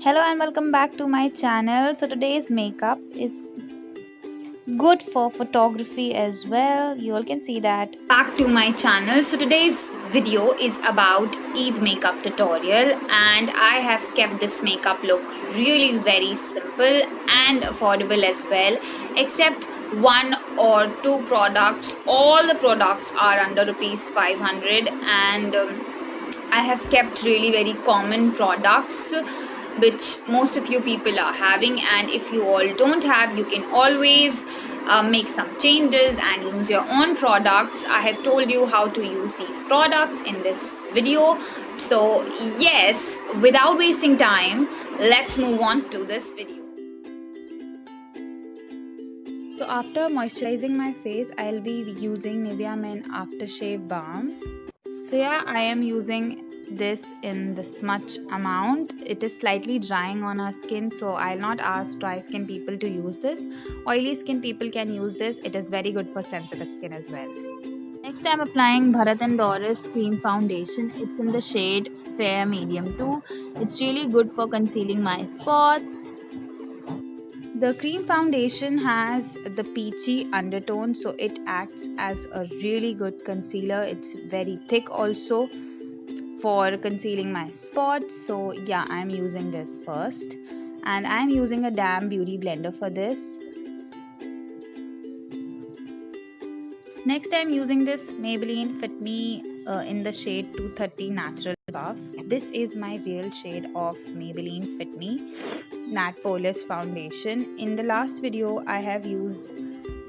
Hello and welcome back to my channel. So today's makeup is good for photography as well. You all can see that. Back to my channel. So today's video is about Eid makeup tutorial, and I have kept this makeup look really very simple and affordable as well, except one or two products. All the products are under rupees 500, and I have kept really very common products which most of you people are having, and if you all don't have, you can always make some changes and use your own products. I have told you how to use these products in this video. So yes, without wasting time, let's move on to this video. So after moisturizing my face, I'll be using Nivea Men Aftershave Balm. So yeah, I am using this in this much amount. It is slightly drying on our skin, so I'll not ask dry skin people to use this. Oily skin people can use this. It is very good for sensitive skin as well. Next, I'm applying Bharat and Doris Cream Foundation. It's in the shade Fair Medium 2. It's really good for concealing my spots. The cream foundation has the peachy undertone, so it acts as a really good concealer. It's very thick also for concealing my spots. So yeah, I'm using this first, and I'm using a Damn Beauty blender for this. Next, I'm using this Maybelline Fit Me in the shade 230 Natural Buff. This is my real shade of Maybelline Fit Me Matte Polish Foundation. In the last video, I have used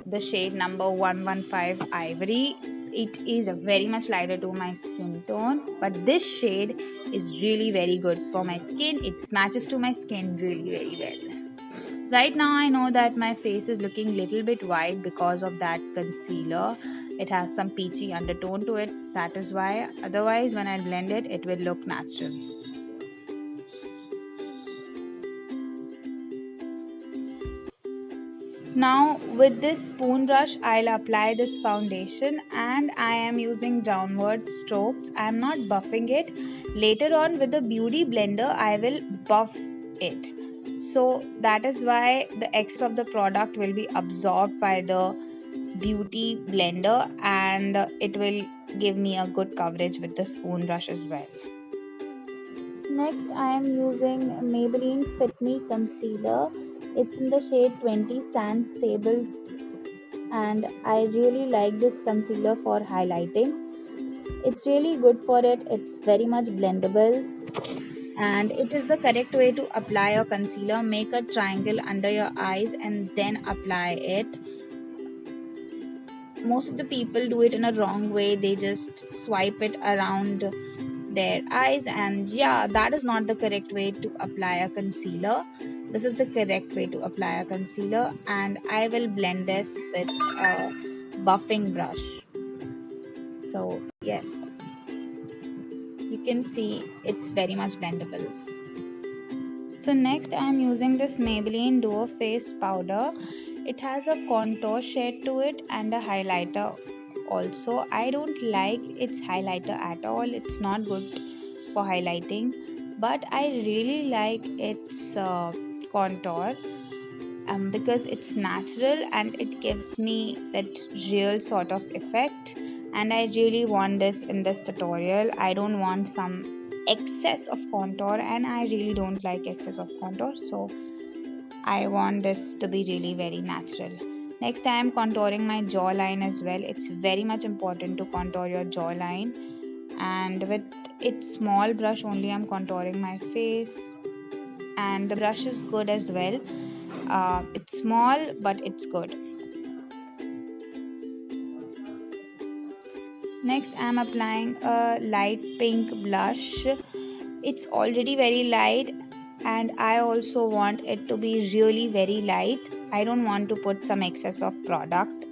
the shade number 115 Ivory. It is very much lighter to my skin tone, but this shade is really very good for my skin. It matches to my skin really very well. Right now I know that my face is looking little bit white because of that concealer. It has some peachy undertone to it. That is why. Otherwise, when I blend it, it will look natural. Now with this spoon brush, I'll apply this foundation, and I am using downward strokes. I am not buffing it. Later on with the beauty blender, I will buff it. So that is why the extra of the product will be absorbed by the beauty blender, and it will give me a good coverage with the spoon brush as well. Next, I am using Maybelline Fit Me Concealer. It's in the shade 20 Sand Sable, and I really like this concealer for highlighting. It's really good for it. It's very much blendable, and it is the correct way to apply your concealer. Make a triangle under your eyes and then apply it. Most of the people do it in a wrong way. They just swipe it around their eyes, and yeah, that is not the correct way to apply a concealer. This is the correct way to apply a concealer, and I will blend this with a buffing brush. So yes, you can see it's very much blendable. So next I am using this Maybelline Duo Face Powder. It has a contour shade to it and a highlighter also. I don't like its highlighter at all. It's not good for highlighting, but I really like its contour because it's natural and it gives me that real sort of effect, and I really want this in this tutorial. I don't want some excess of contour, and I really don't like excess of contour, so I want this to be really very natural. Next, I am contouring my jawline as well. It's very much important to contour your jawline, and with its small brush only I'm contouring my face, and the brush is good as well. It's small but it's good. Next, I am applying a light pink blush. It's already very light, and I also want it to be really very light. I don't want to put some excess of product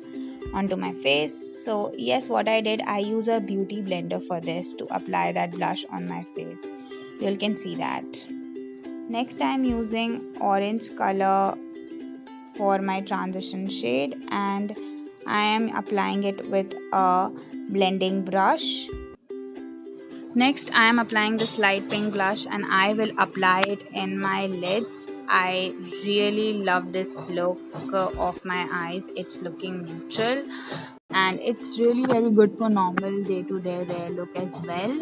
onto my face. So yes, what I did, I use a beauty blender for this to apply that blush on my face. You can see that. Next, I am using orange color for my transition shade, and I am applying it with a blending brush. Next, I am applying this light pink blush and I will apply it in my lids. I really love this look of my eyes. It's looking neutral and it's really very good for normal day-to-day wear look as well.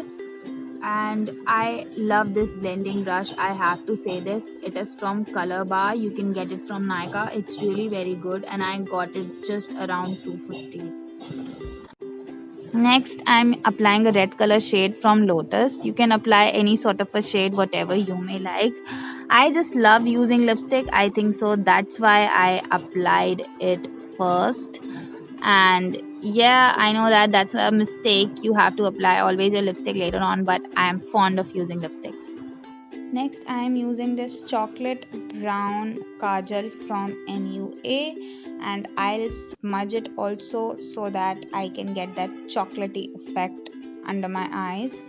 And I love this blending brush. I have to say this. It is from Color Bar. You can get it from Nykaa. It's really very good and I got it just around 250. Next, I'm applying a red color shade from Lotus. You can apply any sort of a shade, whatever you may like. I just love using lipstick. I think so. That's why I applied it first. And yeah, I know that that's a mistake. You have to apply always your lipstick later on, but I am fond of using lipsticks. Next, I am using this chocolate brown kajal from NUA and I'll smudge it also so that I can get that chocolatey effect under my eyes,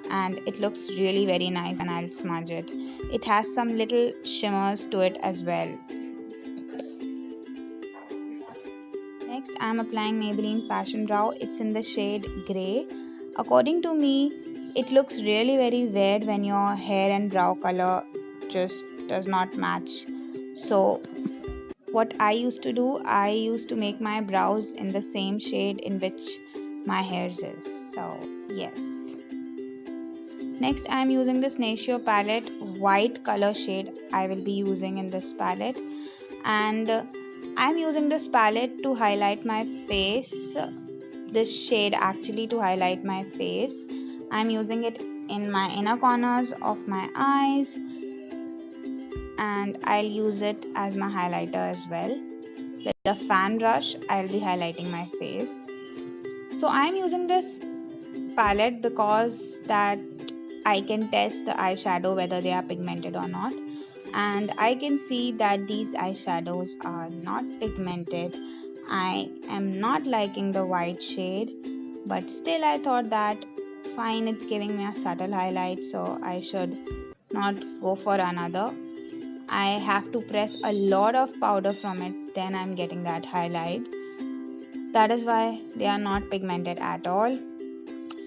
and it looks really very nice and I'll smudge it. It has some little shimmers to it as well. Next, I am applying Maybelline Passion Brow. It's in the shade grey. According to me, it looks really very weird when your hair and brow color just does not match. So what I used to do, I used to make my brows in the same shade in which my hairs is. So yes. Next, I am using this Natio palette, white color shade I will be using in this palette, and I'm using this palette to highlight my face. This shade actually to highlight my face. I'm using it in my inner corners of my eyes and I'll use it as my highlighter as well. With the fan brush, I'll be highlighting my face. So I'm using this palette because that I can test the eyeshadow whether they are pigmented or not. And I can see that these eyeshadows are not pigmented. I am not liking the white shade, but still I thought that fine, it's giving me a subtle highlight, so I should not go for another. I have to press a lot of powder from it, then I'm getting that highlight. That is why they are not pigmented at all.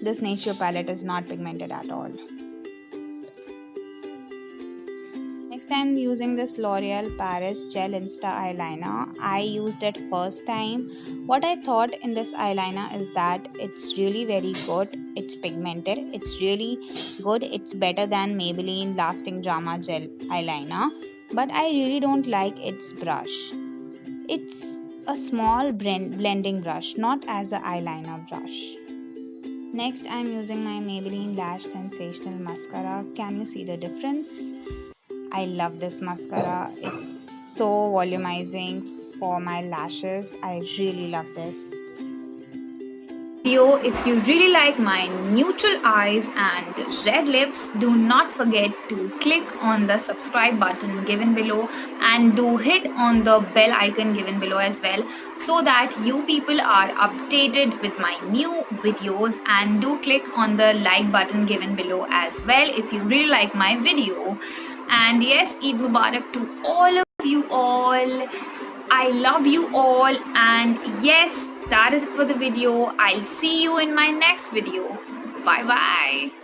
This Natio palette is not pigmented at all. Next, I'm using this L'Oreal Paris Gel Insta Eyeliner. I used it first time. What I thought in this eyeliner is that it's really very good. It's pigmented. It's really good. It's better than Maybelline Lasting Drama Gel Eyeliner. But I really don't like its brush. It's a small blending brush, not as an eyeliner brush. Next, I'm using my Maybelline Lash Sensational Mascara. Can you see the difference? I love this mascara. It's so volumizing for my lashes. I really love this. If you really like my neutral eyes and red lips, do not forget to click on the subscribe button given below and do hit on the bell icon given below as well, so that you people are updated with my new videos, and do click on the like button given below as well if you really like my video. And yes, Eid Mubarak to all of you all. I love you all, and yes, that is it for the video. I'll see you in my next video. Bye bye.